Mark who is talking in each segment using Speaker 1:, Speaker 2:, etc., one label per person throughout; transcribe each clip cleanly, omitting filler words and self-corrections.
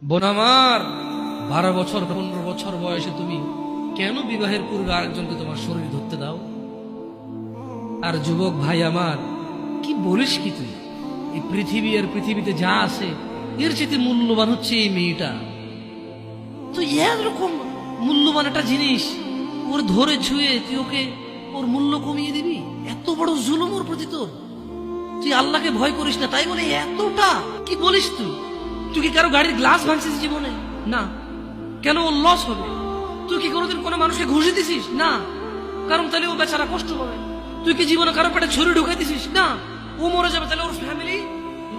Speaker 1: বোন আমার, 12 বছর 15 বছর বয়সে তুমি কেন বিবাহের পূর্বে আরেকজনকে তোমার শরীর ধরতে দাও? আর যুবক ভাই আমার, কি বলিস কি তুই? এই পৃথিবী আর পৃথিবীতে যা আছে এর চেয়ে মূল্যবান হচ্ছে এই মেয়েটা। তো এরকম মূল্যবান একটা জিনিস ওর ধরে ছুঁয়ে তুই ওকে ওর মূল্য কমিয়ে দিবি? এত বড় জুলুম ওর প্রতি তোর! তুই আল্লাহকে ভয় করিস না তাই বলে এতটা? কি বলিস তুই? তুই কি কারো গাড়ির গ্লাস ভাঙছিস জীবনে? না। কেন ওর লস হবে? তুই কি কোনোদিন কোনো মানুষকে ঘুষি দিছিস? না। কারণ তাহলে ও বেচারা কষ্ট পাবে। তুই কি জীবনে কারো পেটে ছুরি ঢুকাই দিছিস? না। ও মরে যাবে, তাহলে ওর ফ্যামিলি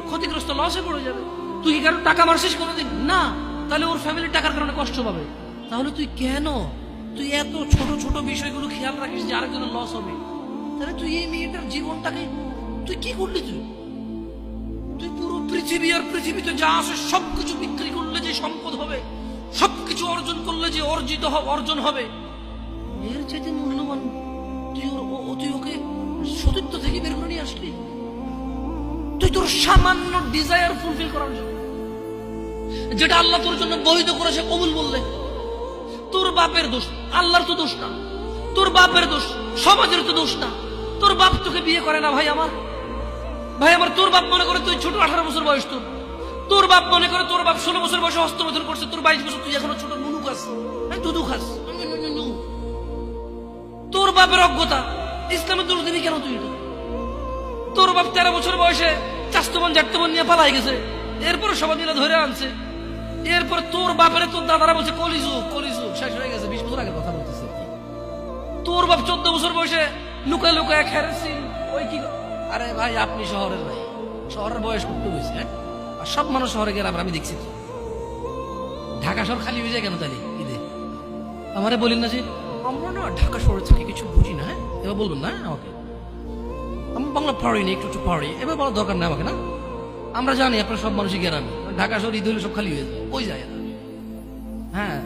Speaker 1: ক্ষতিগ্রস্ত, লসে পড়ে যাবে। তুই কি কারো টাকা মারছিস কোনোদিন? না। তাহলে ওর ফ্যামিলি টাকার কারণে কষ্ট পাবে। তাহলে তুই কেন তুই এত ছোট ছোট বিষয়গুলো খেয়াল রাখিস যে আরেকজনের লস হবে? তাহলে তুই এই মেয়েটার জীবনটাকে তুই কি করলি? তুই পুরো পৃথিবী আর পৃথিবীতে যা আছে সবকিছু বিক্রি করলে যে সম্পদ হবে, সবকিছু অর্জন করলে যে অর্জন হবে, এর চাইতে মূল্যবান তুই ওকে সতীত্ব থেকে বের করে নিয়ে আসলি। তুই তোর সামান্য ডিজায়ার ফুলফিল করার জন্য, যেটা আল্লাহ তোর জন্য বৈধ করেছে, কবুল বললে তোর বাপের দোষ, আল্লাহর তো দোষ না। তোর বাপের দোষ, সমাজের তো দোষ না। তোর বাপ তোকে বিয়ে করে না ভাই আমার। তোর বাপ মনে করে তুই ছোট, 18 বছর বয়স তোর। তোর বাপ মনে করে তোর বাপ 16 বছর বয়সে হস্তমৈথুন করছে, তোর 22 বছর, তুই এখনো ছোট নুনু খাস, দুধু খাস। তোর বাপের অজ্ঞতা, ইসলামের দোষ দিবি কেন তুই এটা? তোর বাপ 13 বছর বয়সে চাস্তবান জাটতবান নিয়ে পালাই গেছে, এরপরে সবাই মিলে ধরে আনছে। এরপর তোর বাপের তোর দাদারা বলছে কলিযুগ, কলিযুগ শেষ হয়ে গেছে। 20 বছর আগের কথা বলতেছে। তোর বাপ 14 বছর বয়সে লুকায় লুকায় খেরেছি ওই কি। আরে ভাই, আপনি শহরের ভাই, শহরের বয়স করতে হয়েছে। হ্যাঁ, আর সব মানুষ শহরে গেলে আমি দেখছি তো। ঢাকা শহর খালি হয়ে যায় কেন তাহলে ঈদে? আমারে বলেন না যে আমরা না ঢাকা শহরে থেকে কিছু বুঝি না। হ্যাঁ, এবার বলবেন না আমাকে, আমি বাংলা পারি না, একটু পারি, এবার বলার দরকার নেই আমাকে। না, আমরা জানি আপনার সব মানুষই গ্রামে, ঢাকা শহর ঈদ হলে সব খালি হয়ে যায়, ওই যায়। হ্যাঁ,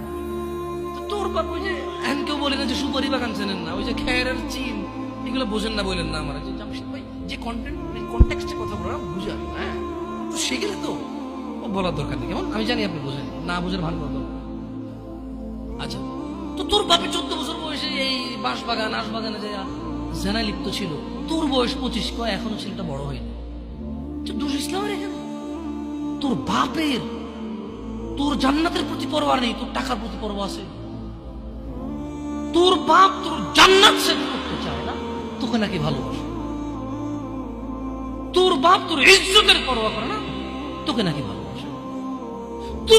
Speaker 1: তোর বাপ ওই যে কেউ বলে না যে সুপারি বাগান চেনেন না, ওই যে খেরের চিন, এগুলো বোঝেন না বললেন না আমার। জামশেদ ভাই যে কন্টেক্সটে কথা বলে বুঝে, হ্যাঁ, তো সেগুলো তো বলার দরকার নেই। কেমন আমি জানি আপনি বোঝেন, না বুঝের ভান করবেন। আচ্ছা, তো তোর বাপে 14 বছর বয়সে এই বাঁশবাগান আশবাগানে যে জেনায় লিপ্ত ছিল, তোর বয়স 25, এখনো ছেলেটা বড় হয়নি। দোষ ইসলামের এখানে? তোর বাপের, তোর জান্নাতের প্রতি পরোয়া নেই, তোর টাকার প্রতি পরোয়া আছে। তোর বাপ তোর জান্নাত সেট করতে চায় না, তোকে নাকি ভালোবাসে। তোর বাপ তোর ইজ্জতের পরোয়া করে না, তোকে নাকি ভালো।